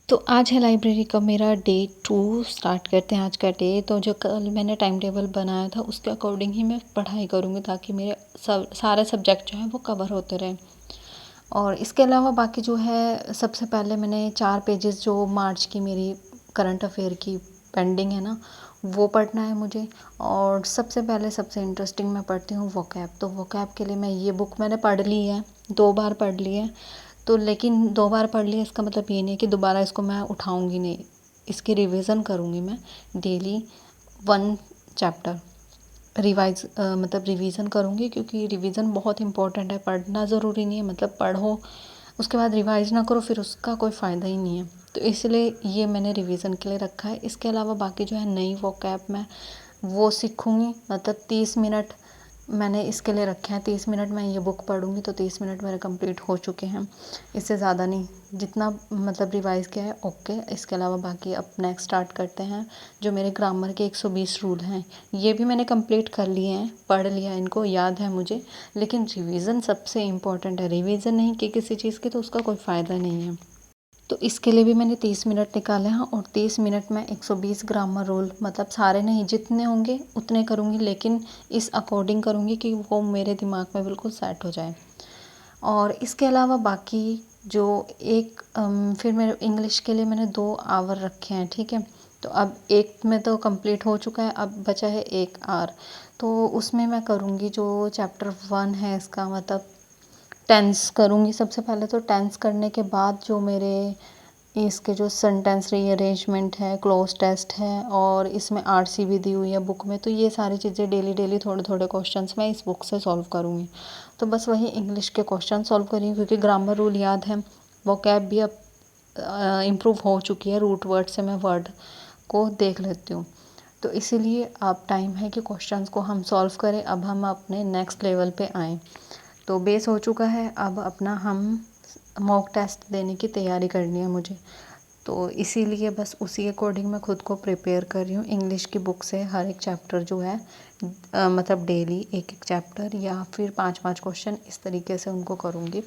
तो आज है लाइब्रेरी का मेरा डे 2। स्टार्ट करते हैं आज का डे। तो जो कल मैंने टाइम टेबल बनाया था उसके अकॉर्डिंग ही मैं पढ़ाई करूँगी, ताकि मेरे सारे सब्जेक्ट जो हैं वो कवर होते रहें। और इसके अलावा बाकी जो है, सबसे पहले मैंने 4 पेजेस जो मार्च की मेरी करंट अफेयर की पेंडिंग है ना, वो पढ़ना है मुझे। और सबसे पहले सबसे इंटरेस्टिंग मैं पढ़ती हूँ वोकैब। तो वोकैब के लिए मैं ये बुक मैंने पढ़ ली है, 2 बार पढ़ ली है। तो लेकिन 2 बार पढ़ लिया इसका मतलब ये नहीं है कि दोबारा इसको मैं उठाऊँगी नहीं। इसकी रिवीजन करूँगी मैं डेली 1 चैप्टर मतलब रिवीजन करूँगी, क्योंकि रिवीजन बहुत इंपॉर्टेंट है। पढ़ना ज़रूरी नहीं है, मतलब पढ़ो उसके बाद रिवाइज ना करो फिर उसका कोई फ़ायदा ही नहीं है। तो इसलिए ये मैंने रिवीजन के लिए रखा है। इसके अलावा बाकी जो है नई वोकैब मैं वो सीखूँगी, मतलब 30 मिनट मैंने इसके लिए रखे हैं। 30 मिनट मैं ये बुक पढ़ूँगी तो 30 मिनट मेरे कंप्लीट हो चुके हैं, इससे ज़्यादा नहीं। जितना मतलब रिवाइज़ किया है ओके। इसके अलावा बाकी अब नेक्स्ट स्टार्ट करते हैं। जो मेरे ग्रामर के 120 रूल हैं ये भी मैंने कंप्लीट कर लिए हैं, पढ़ लिया है, इनको याद है मुझे। लेकिन रिवीज़न सबसे इम्पोर्टेंट है। रिवीज़न नहीं की किसी चीज़ की तो उसका कोई फ़ायदा नहीं है। तो इसके लिए भी मैंने 30 मिनट निकाले हैं, और 30 मिनट में 120 ग्रामर रूल, मतलब सारे नहीं, जितने होंगे उतने करूँगी, लेकिन इस अकॉर्डिंग करूँगी कि वो मेरे दिमाग में बिल्कुल सेट हो जाए। और इसके अलावा बाकी जो फिर मेरे इंग्लिश के लिए मैंने 2 आवर रखे हैं, ठीक है। तो अब एक में तो कंप्लीट हो चुका है, अब बचा है 1 आवर। तो उसमें मैं करूँगी जो चैप्टर 1 है इसका, मतलब टेंस करूँगी। सबसे पहले तो टेंस करने के बाद जो मेरे इसके जो सेंटेंस रीअरेंजमेंट है, क्लोज टेस्ट है, और इसमें आरसी भी दी हुई है बुक में। तो ये सारी चीज़ें डेली डेली थोड़े थोड़े क्वेश्चंस मैं इस बुक से सॉल्व करूँगी। तो बस वही इंग्लिश के क्वेश्चन सॉल्व करी, क्योंकि ग्रामर रूल याद है। वोकैब भी अब इम्प्रूव हो चुकी है। रूट वर्ड से मैं वर्ड को देख लेती हूँ। तो इसीलिए अब टाइम है कि क्वेश्चंस को हम सॉल्व करें। अब हम अपने नेक्स्ट लेवल पे आएँ। तो बेस हो चुका है, अब अपना हम मॉक टेस्ट देने की तैयारी करनी है मुझे। तो इसीलिए बस उसी अकॉर्डिंग मैं खुद को प्रिपेयर कर रही हूँ। इंग्लिश की बुक से हर एक चैप्टर जो है मतलब डेली एक एक चैप्टर या फिर 5-5 क्वेश्चन, इस तरीके से उनको करूँगी।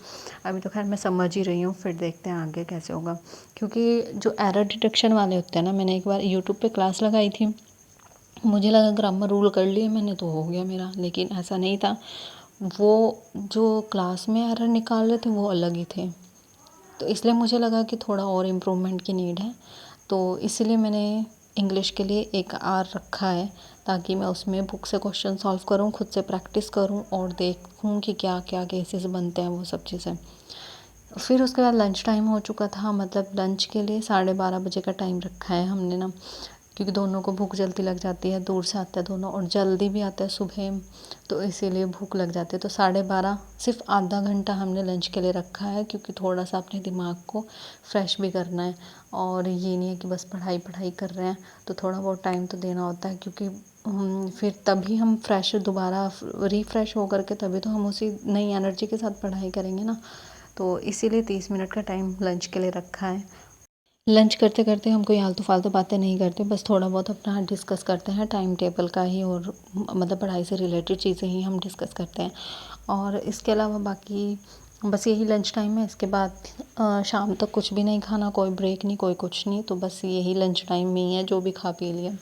अभी तो खैर मैं समझ ही रही हूँ, फिर देखते हैं आगे कैसे होगा। क्योंकि जो एरर डिटेक्शन वाले होते हैं ना, मैंने एक बार यूट्यूब पे क्लास लगाई थी, मुझे लगा ग्रामर रूल कर लिए मैंने तो हो गया मेरा, लेकिन ऐसा नहीं था। वो जो क्लास में एरर निकाल रहे थे वो अलग ही थे। तो इसलिए मुझे लगा कि थोड़ा और इम्प्रूवमेंट की नीड है। तो इसीलिए मैंने इंग्लिश के लिए 1 आवर रखा है, ताकि मैं उसमें बुक से क्वेश्चन सॉल्व करूँ, खुद से प्रैक्टिस करूँ और देखूँ कि क्या क्या केसेस बनते हैं, वो सब चीज़ें। फिर उसके बाद लंच टाइम हो चुका था, मतलब लंच के लिए 12:30 बजे का टाइम रखा है हमने ना, क्योंकि दोनों को भूख जल्दी लग जाती है। दूर से आते हैं दोनों और जल्दी भी आते हैं सुबह, तो इसीलिए भूख लग जाती है। तो 12:30, सिर्फ आधा घंटा हमने लंच के लिए रखा है, क्योंकि थोड़ा सा अपने दिमाग को फ्रेश भी करना है। और ये नहीं है कि बस पढ़ाई पढ़ाई कर रहे हैं, तो थोड़ा बहुत टाइम तो देना होता है, क्योंकि फिर तभी हम फ्रेश दोबारा रिफ़्रेश होकर के तभी तो हम उसी नई एनर्जी के साथ पढ़ाई करेंगे ना। तो इसीलिए 30 मिनट का टाइम लंच के लिए रखा है। लंच करते करते हम कोई आलतू फालतू बातें नहीं करते, बस थोड़ा बहुत अपना डिस्कस करते हैं टाइम टेबल का ही, और मतलब पढ़ाई से रिलेटेड चीज़ें ही हम डिस्कस करते हैं। और इसके अलावा बाकी बस यही लंच टाइम है। इसके बाद शाम तक कुछ भी नहीं खाना, कोई ब्रेक नहीं, कोई कुछ नहीं। तो बस यही लंच टाइम में ही है, जो भी खा पी लिया।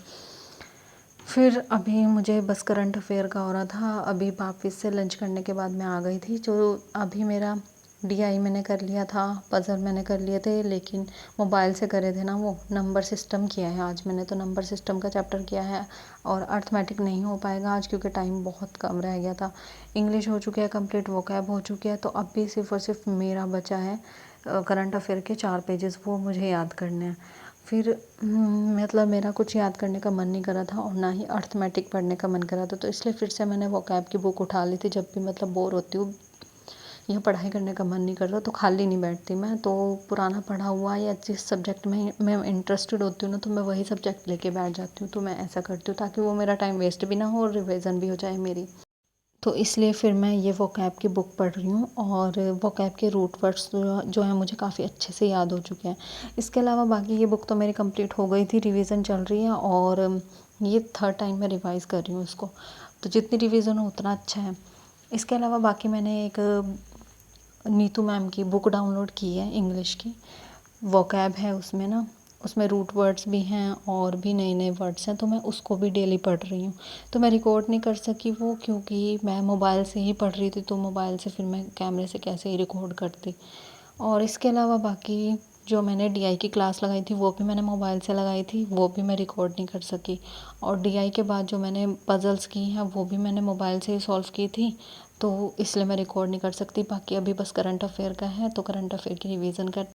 फिर अभी मुझे बस करंट अफेयर का हो रहा था। अभी वापस से लंच करने के बाद मैं आ गई थी। जो अभी मेरा डीआई मैंने कर लिया था, पज़ल मैंने कर लिए थे, लेकिन मोबाइल से करे थे ना, वो नंबर सिस्टम किया है आज मैंने। तो नंबर सिस्टम का चैप्टर किया है, और अर्थमेटिक नहीं हो पाएगा आज, क्योंकि टाइम बहुत कम रह गया था। इंग्लिश हो चुकी है कंप्लीट, वोकैब हो चुकी है। तो अब भी सिर्फ और सिर्फ मेरा बचा है करंट अफेयर के 4 पेजेस, वो मुझे याद करने हैं। फिर मतलब मेरा कुछ याद करने का मन नहीं कर रहा था, और ना ही अर्थमेटिक पढ़ने का मन कर रहा था। तो इसलिए फिर से मैंने वोकैब की बुक उठा ली थी। जब भी मतलब बोर होती हूँ या पढ़ाई करने का मन नहीं करता तो खाली नहीं बैठती मैं, तो पुराना पढ़ा हुआ या जिस सब्जेक्ट में मैं इंटरेस्टेड होती हूँ ना, तो मैं वही सब्जेक्ट लेके बैठ जाती हूँ। तो मैं ऐसा करती हूँ ताकि वो मेरा टाइम वेस्ट भी ना हो और रिवीजन भी हो जाए मेरी। तो इसलिए फिर मैं ये वोकैब की बुक पढ़ रही हूँ, और वोकैब के रूट वर्ड्स जो हैं मुझे काफ़ी अच्छे से याद हो चुके हैं। इसके अलावा बाकी ये बुक तो मेरी कंप्लीट हो गई थी, रिवीजन चल रही है, और ये 3rd टाइम मैं रिवाइज़ कर रही हूँ इसको। तो जितनी रिवीजन हो उतना अच्छा है। इसके अलावा बाकी मैंने एक नीतू मैम की बुक डाउनलोड की है इंग्लिश की। वोकैब है उसमें ना, उसमें रूट वर्ड्स भी हैं और भी नए नए वर्ड्स हैं, तो मैं उसको भी डेली पढ़ रही हूँ। तो मैं रिकॉर्ड नहीं कर सकी वो, क्योंकि मैं मोबाइल से ही पढ़ रही थी, तो मोबाइल से फिर मैं कैमरे से कैसे ही रिकॉर्ड करती। और इसके अलावा बाकी जो मैंने डीआई की क्लास लगाई थी वो भी मैंने मोबाइल से लगाई थी, वो भी मैं रिकॉर्ड नहीं कर सकी। और डीआई के बाद जो मैंने पज़ल्स की हैं वो भी मैंने मोबाइल से ही सॉल्व की थी, तो इसलिए मैं रिकॉर्ड नहीं कर सकती। बाकी अभी बस करंट अफेयर का है, तो करंट अफेयर की रिवीजन कर